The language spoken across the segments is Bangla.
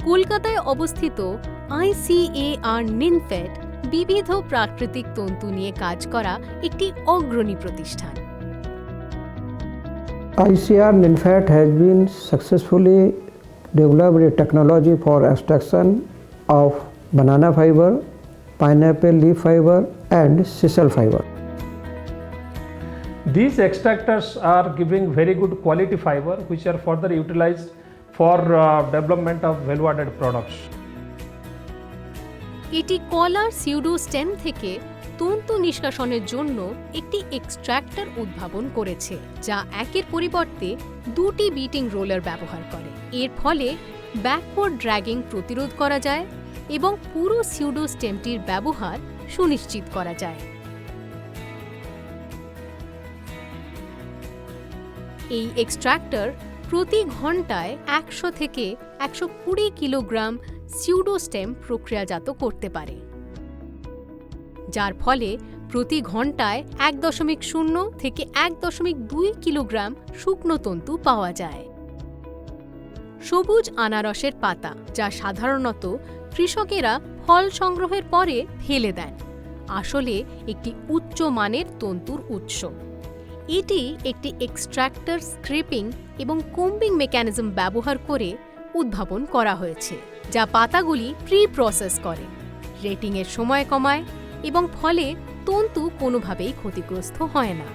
কলকাতায় অবস্থিত ICAR নিনফেড বিবিধ প্রাকৃতিক তন্তু নিয়ে কাজ করা একটি অগ্রণী প্রতিষ্ঠান। ICAR NINFAT has been successfully developed a technology for extraction of banana fiber, pineapple leaf fiber and sisal fiber. These extractors are giving very good quality fiber which are further utilized for development of value-added products. এটি কলার সিউডোস্টেম থেকে তন্তু নিষ্কাশনের জন্য একটি এক্সট্র্যাক্টর উদ্ভাবন করেছে, যা একের পরিবর্তে দুটি বিটিং রোলার ব্যবহার করে। এর ফলে ব্যাকওয়ার্ড ড্র্যাগিং প্রতিরোধ করা যায় এবং পুরো সিউডোস্টেমটির ব্যবহার সুনিশ্চিত করা যায়। এই এক্সট্র্যাক্টর প্রতি ঘন্টায় 100 থেকে 120 কিলোগ্রাম সিউডোস্টেম প্রক্রিয়াজাত করতে পারে, যার ফলে প্রতি ঘন্টায় 1.0 থেকে 1.2 কিলোগ্রাম শুকনো তন্তু পাওয়া যায়। সবুজ আনারসের পাতা, যা সাধারণত কৃষকেরা ফল সংগ্রহের পরে ফেলে দেন, আসলে একটি উচ্চ মানের তন্তুর উৎস। এটি একটি এক্সট্র্যাক্টর স্ক্রেপিং এবং কোম্বিং মেকানিজম ব্যবহার করে উদ্ভাবন করা হয়েছে, যা পাতাগুলি প্রি প্রসেস করে, রেটিংয়ের সময় কমায় এবং ফলে তন্তু কোনোভাবেই ক্ষতিগ্রস্ত হয় না।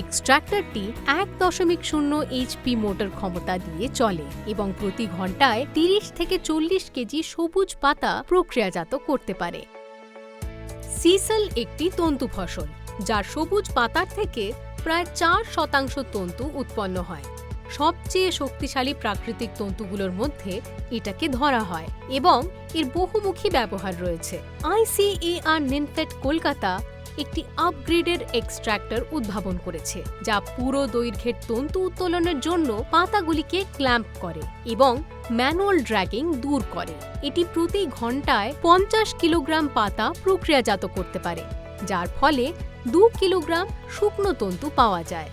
এক্সট্র্যাক্টরটি 1.0 HP মোটর ক্ষমতা দিয়ে চলে এবং প্রতি ঘন্টায় 30 থেকে 40 কেজি সবুজ পাতা প্রক্রিয়াজাত করতে পারে। সিসল একটি তন্তু ফসল, যার সবুজ পাতার থেকে প্রায় 4% তন্তু উৎপন্ন হয়। সবচেয়ে শক্তিশালী প্রাকৃতিক তন্তুগুলোর মধ্যে এটাকে ধরা হয় এবং এর বহুমুখী ব্যবহার রয়েছে। ICAR নিনফেড কলকাতা একটি আপগ্রেডেড এক্সট্র্যাক্টর উদ্ভাবন করেছে, যা পুরো দৈর্ঘ্যের তন্তু উত্তোলনের জন্য পাতাগুলিকে ক্ল্যাম্প করে এবং ম্যানুয়াল ড্র্যাগিং দূর করে। এটি প্রতি ঘন্টায় 50 কিলোগ্রাম পাতা প্রক্রিয়াজাত করতে পারে, যার ফলে 2 কিলোগ্রাম শুকনো তন্তু পাওয়া যায়।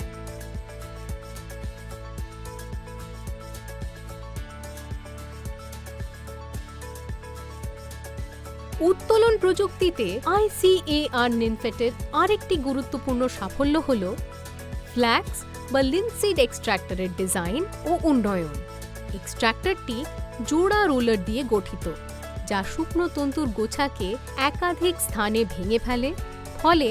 উত্তোলন প্রযুক্তিতে ICAR নিনফেটের আরেকটি গুরুত্বপূর্ণ সাফল্য হল ফ্ল্যাক্স বা লিনসিড এক্সট্র্যাক্টরের ডিজাইন ও উন্নয়ন। এক্সট্র্যাক্টরটি জোড়া রোলার দিয়ে গঠিত, যা শুকনো তন্তুর গোছাকে একাধিক স্থানে ভেঙে ফেলে, ফলে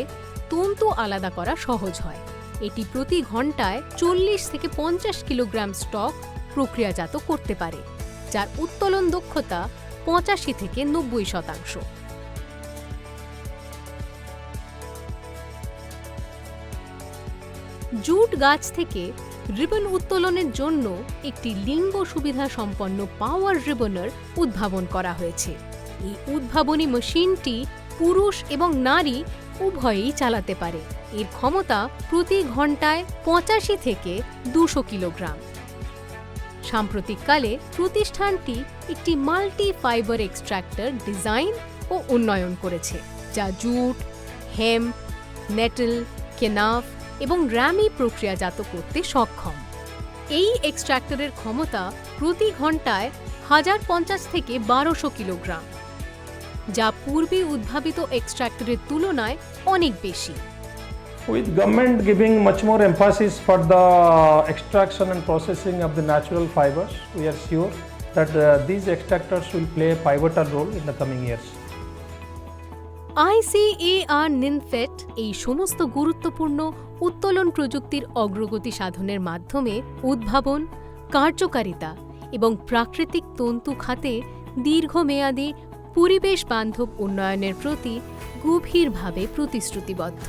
তন্তু আলাদা করা সহজ হয়। এটি প্রতি ঘন্টায় 40 থেকে 50 কিলোগ্রাম স্টক প্রক্রিয়াজাত করতে পারে, যার উত্তোলন দক্ষতা 85 থেকে 90%। জুট গাছ থেকে রিবন উত্তোলনের জন্য একটি লিঙ্গ সুবিধা সম্পন্ন পাওয়ার রিবনার উদ্ভাবন করা হয়েছে। এই উদ্ভাবনী মেশিনটি পুরুষ এবং নারী উভয়েই চালাতে পারে। এর ক্ষমতা প্রতি ঘন্টায় 85 থেকে 200 কিলোগ্রাম। সাম্প্রতিককালে প্রতিষ্ঠানটি একটি মাল্টি ফাইবার এক্সট্র্যাক্টর ডিজাইন ও উন্নয়ন করেছে, যা জুট, হেম্প, নেটল, কেনাফ এবং র্যামি প্রক্রিয়াজাত করতে সক্ষম। এই এক্সট্র্যাক্টরের ক্ষমতা প্রতি ঘন্টায় 1050 থেকে 1200 কিলোগ্রাম, যা পূর্বে উদ্ভাবিত এক্সট্র্যাক্টরের তুলনায় অনেক বেশি। With government giving much more emphasis for the extraction and processing of the natural fibers, we are sure that these extractors will play a pivotal role in the coming years. ICAR নিনফেড এই সমস্ত গুরুত্বপূর্ণ উত্তোলন প্রযুক্তির অগ্রগতি সাধনের মাধ্যমে উদ্ভাবন, কার্যকারিতা এবং প্রাকৃতিক তন্তু খাতে দীর্ঘমেয়াদী পরিবেশ বান্ধব উন্নয়নের প্রতি গভীরভাবে প্রতিশ্রুতিবদ্ধ।